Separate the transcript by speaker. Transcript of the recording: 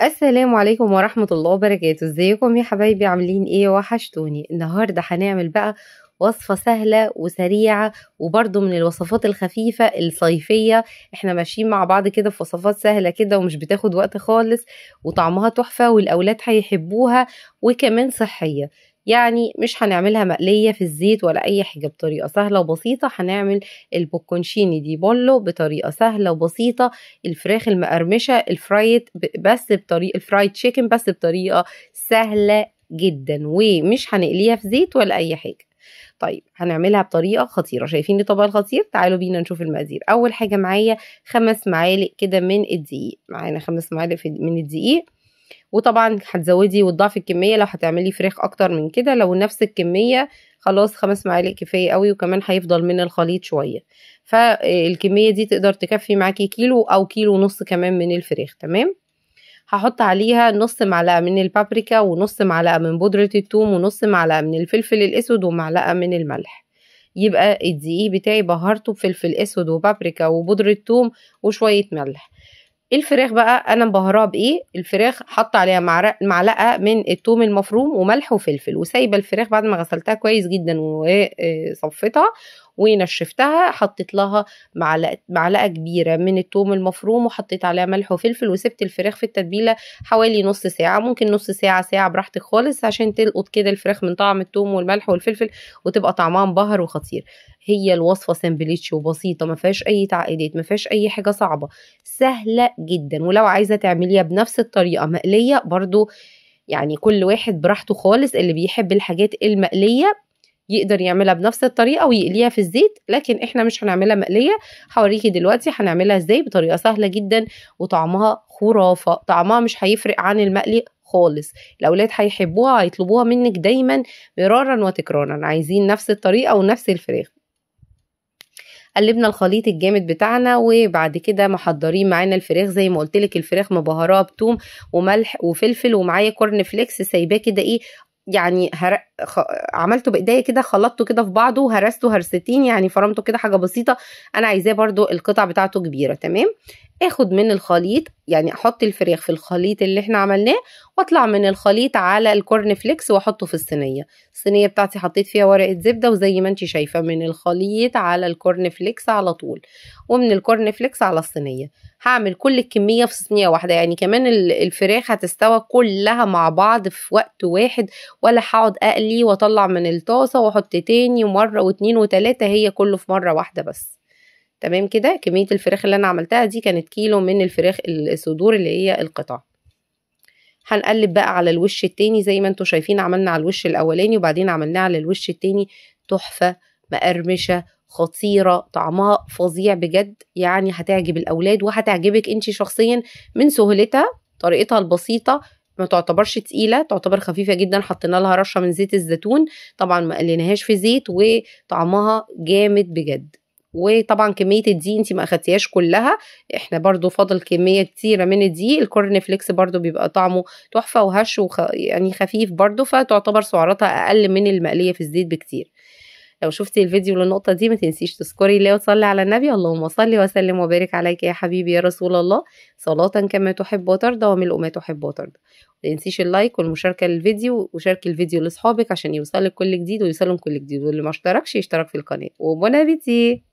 Speaker 1: السلام عليكم ورحمة الله وبركاته. ازيكم يا حبايبي؟ عاملين ايه؟ وحشتوني. النهاردة هنعمل بقى وصفة سهلة وسريعة وبرضو من الوصفات الخفيفة الصيفية. احنا ماشيين مع بعض كده في وصفات سهلة كده ومش بتاخد وقت خالص وطعمها تحفة والأولاد هيحبوها وكمان صحية. يعني مش هنعملها مقلية في الزيت ولا أي حاجة، بطريقة سهلة وبسيطة هنعمل البوكونشيني دي بولو بطريقة سهلة وبسيطة. الفراخ المقرمشة الفرايد بس بطريقة الفرايد تشيكن بس بطريقة سهلة جدا، ومش هنقليها في زيت ولا أي حاجة. طيب هنعملها بطريقة خطيرة. شايفين الطبق الخطير؟ تعالوا بينا نشوف المقادير. أول حاجة معايا 5 معالق كده من الدقيق. معانا 5 معالق من الدقيق، وطبعا هتزودي وتضاعفي الكمية لو هتعملي فراخ أكتر من كده. لو نفس الكمية خلاص 5 معالق كفاية قوي، وكمان هيفضل من الخليط شوية. فالكمية دي تقدر تكفي معاكي كيلو أو كيلو ونص كمان من الفراخ. تمام. هحط عليها نص معلقة من البابريكا ونص معلقة من بودرة الثوم ونص معلقة من الفلفل الأسود ومعلقة من الملح. يبقى الدقيق بتاعي بهرته بفلفل أسود وبابريكا وبودرة ثوم وشوية ملح. الفراخ بقى انا مبهرها بايه؟ الفراخ حط عليها معلقه من الثوم المفروم وملح وفلفل، وسايبه الفراخ بعد ما غسلتها كويس جدا وصفتها ونشفتها. حطيت لها معلقه كبيره من الثوم المفروم وحطيت عليها ملح وفلفل، وسبت الفراخ في التتبيله حوالي نص ساعه، ممكن نص ساعه ساعه براحتك خالص، عشان تلقط كده الفراخ من طعم الثوم والملح والفلفل وتبقى طعمها مبهر وخطير. هي الوصفه سامبليتش وبسيطه، ما فيهاش اي تعقيدات، ما فيهاش اي حاجه صعبه، سهلة جدا. ولو عايزة تعمليها بنفس الطريقة مقلية برضو، يعني كل واحد براحته خالص. اللي بيحب الحاجات المقلية يقدر يعملها بنفس الطريقة ويقليها في الزيت، لكن احنا مش هنعملها مقلية. هوريكي دلوقتي هنعملها ازاي بطريقة سهلة جدا وطعمها خرافة. طعمها مش هيفرق عن المقلي خالص. الأولاد هيحبوها، هيطلبوها منك دايما مرارا وتكرارا، عايزين نفس الطريقة ونفس الفراخ. قلبنا الخليط الجامد بتاعنا، وبعد كده محضرين معانا الفراخ زي ما قلت لك. الفراخ مبهراه بثوم وملح وفلفل، ومعايا كورن فليكس سايباه كده ايه، يعني عملته بايديا كده، خلطته كده في بعضه وهرسته هرستين، يعني فرمته كده حاجه بسيطه. انا عايزاه برضو القطع بتاعته كبيره. تمام. اخد من الخليط، يعني احط الفراخ في الخليط اللي احنا عملناه، واطلع من الخليط على الكورن فليكس واحطه في الصينيه. الصينيه بتاعتي حطيت فيها ورقه زبده، وزي ما انت شايفه من الخليط على الكورن فليكس على طول، ومن الكورن فليكس على الصينيه. هعمل كل الكميه في صينيه واحده، يعني كمان الفراخ هتستوى كلها مع بعض في وقت واحد، ولا هقعد اقلي واطلع من الطاسه واحط تاني مره واتنين وتلاته، هي كله في مره واحده بس. تمام كده. كميه الفراخ اللي انا عملتها دي كانت كيلو من الفراخ الصدور اللي هي القطع. هنقلب بقى على الوش التاني زي ما انتوا شايفين. عملنا على الوش الاولاني وبعدين عملناه على الوش التاني. تحفه، مقرمشه، خطيره، طعمها فظيع بجد. يعني هتعجب الاولاد وهتعجبك انت شخصيا من سهولتها، طريقتها البسيطه، ما تعتبرش تقيله، تعتبر خفيفه جدا. حطينا لها رشه من زيت الزيتون، طبعا ما قليناهاش في زيت، وطعمها جامد بجد. وطبعا كميه الدقيق انت ما اخدتيهاش كلها، احنا برضو فضل كميه كتيره من الدقيق. الكورن فليكس برضو بيبقى طعمه تحفه وهش يعني خفيف برضو، فتعتبر سعراتها اقل من المقليه في الزيت بكتير. لو شفتي الفيديو للنقطه دي ما تنسيش تذكري الله وتصلي على النبي. اللهم صل وسلم وبارك عليك يا حبيبي يا رسول الله، صلاه كما تحب وترضى وملء ما تحب وترضى. ما تنسيش اللايك والمشاركه للفيديو، وشاركي الفيديو لاصحابك عشان يوصلك كل جديد ويوصلهم كل جديد، واللي ما اشتركش يشترك في القناه. وبون ابيتي.